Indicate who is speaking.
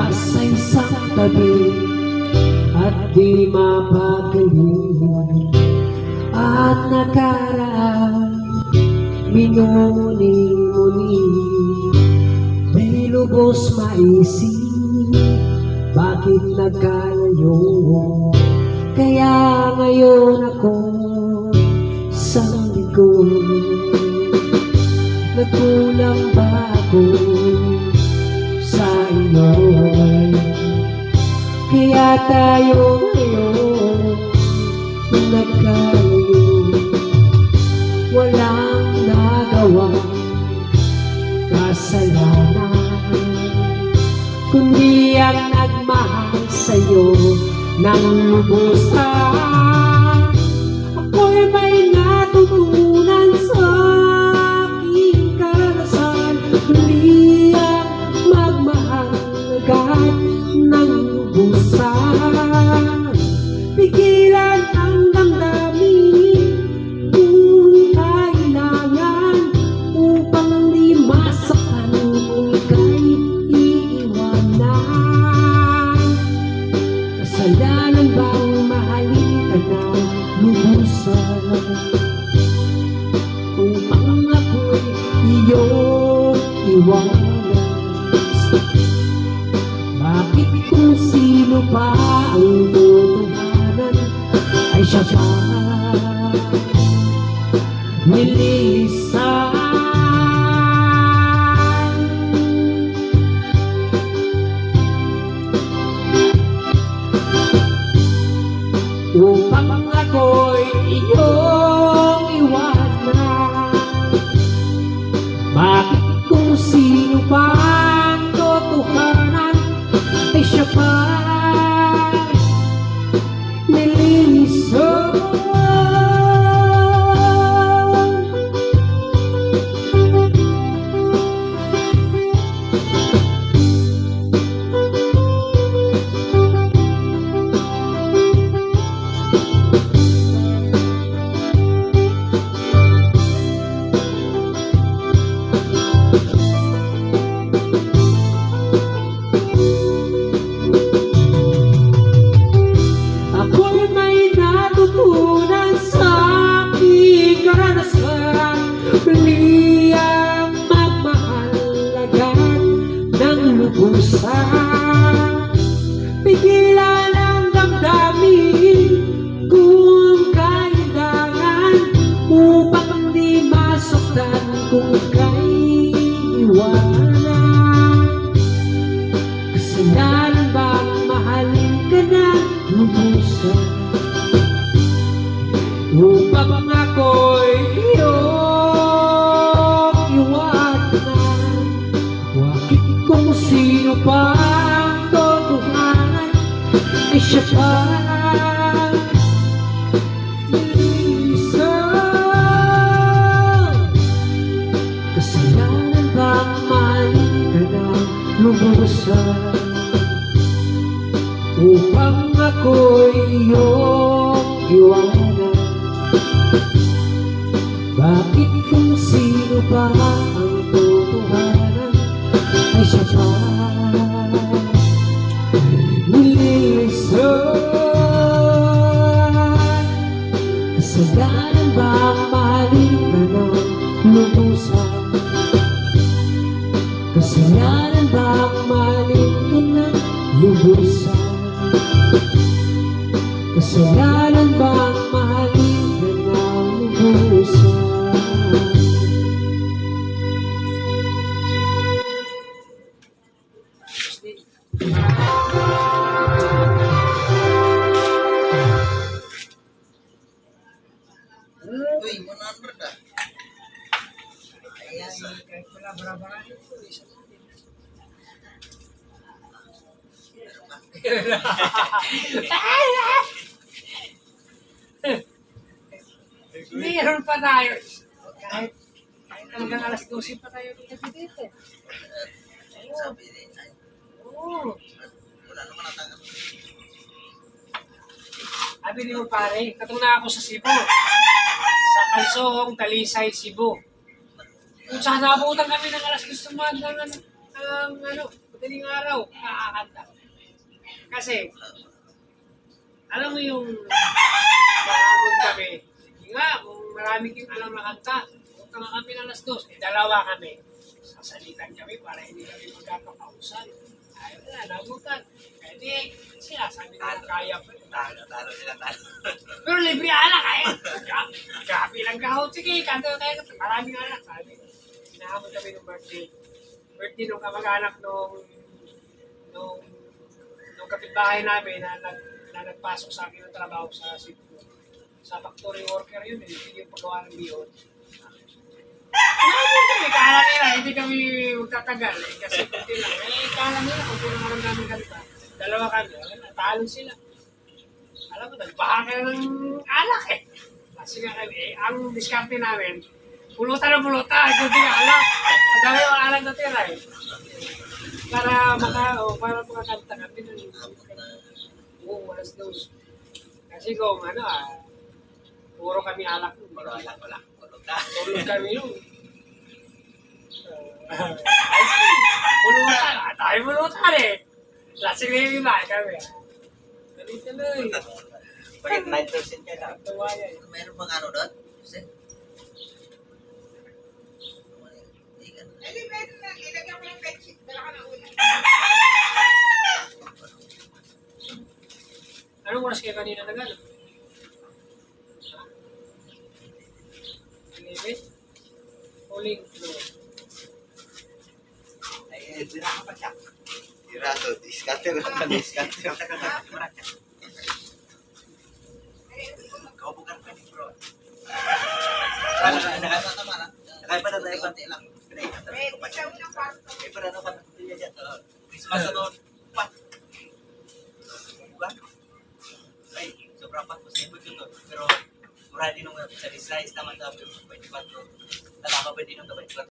Speaker 1: nasa isang tabi at di mapagaling at nakaraan minumuni-muni di lubos maisip bakit nagkalayo kaya ngayon ako sa likod nagkulang ba ako sa iyo kaya tayo ngayon nagkalayo walang nagawa kasalanan kundi ang nagmahal sa'yo ng lubusan. Ako'y may natutunan sa aking karanasan kundi ang magmahal agad ng lubusan. Pigilan ang damdamin kung kailangan upang di masaktan kung ika'y iiwanan. Kasalanan bang mahalin ka ng lubusan upang ako'y iyong iwanan? Bakit kung sino pa ang tutuhanan ay siya pa nililisan upang ako'y iyong iwanan? Bakit kung sino pa ang totohanan ay siya pa nililisan? Pigilan ang damdamin kung kailangan upang di masaktan kung ika'y iwanan. Kasalanan bang mahalin ka ng lubusan upang ako'y iyong iwanan? Bakit kung sino pa ay siya pa nililisan? Kasalanan bang mahalin ka ng lubusan upang ako'y iyong iwanan? Bakit kung sino pa ang totohanan ay siya pa kasalanan bang mahalin ka ng lubusan? Kasalanan bang mahalin ka ng lubusan? Kasalanan bang mahalin ka ng lubusan?
Speaker 2: Uy, 100 ah. Ayan, kahit wala barabaran ito.
Speaker 1: Meron pa tayo. Kahit hanggang alas 12 pa tayo dito.
Speaker 2: Sabi din ay,
Speaker 1: Oo.
Speaker 2: wala naman natanggap.
Speaker 1: Sabi mo pare, katong na ako sa Cebu. Sa Kalsong, Talisay, Cebu. Kung saan naabutan kami ng alas 2 ng madaling araw, nakakanta. Kasi, alam mo yung mahamon kami. Sige nga, kung marami kang alam na kanta, punta nga kami ng alas 2, dalawa kami. Sasalitan kami para hindi kami magkakapausan. Ayaw na, nagutan. Kaya sila, sabi nila, kaya pa.
Speaker 2: Talo sila, talo.
Speaker 1: Pero libre alak, Grabe lang kahot. Sige, kanto tayo. Maraming alak, sabi. Hinahamon kami ng birthday. Birthday nung kamag-anak nung kapitbahay namin na nagpasok sa akin ng trabaho sa Cebu. Sa factory worker yun, hindi yung paggawa ng bihon. Kala nila, hindi kami magtatagal kasi kunti lang. Kala nila, kung pinangaram namin kami pa. Dalawa kami, natalo sila. Alam mo, nagbaha kayo ng alak Kasi nga kami, ang diskarte namin, pulutan na pulutan, kunti nga alak. Dahil yung alak na tira para makakanta kami ng alas 2. Kasi kung puro kami alak nun.
Speaker 2: Wala.
Speaker 1: Tulog kami nun. Ice cream. Pulutan. Tayo pulutan Lasing na yung iba kami. Tuloy.
Speaker 2: Bakit 9% ka lang?
Speaker 1: Tawa yan.
Speaker 2: Meron bang ano doon? Kasi? Anong oras kayo kanina nagano? 11? Huling floor. Ay, tira ka pa siya. Tira to, discount discount. Kaubukan pa ni bro. Nakaya pa na tayo konti lang. May parano ka na kuya dyan. Christmas na doon. Diba? Ay, sobrang pag-posible yun doon. Pero, mura din nung sa size naman sa 24. Tatama pa din nung 24.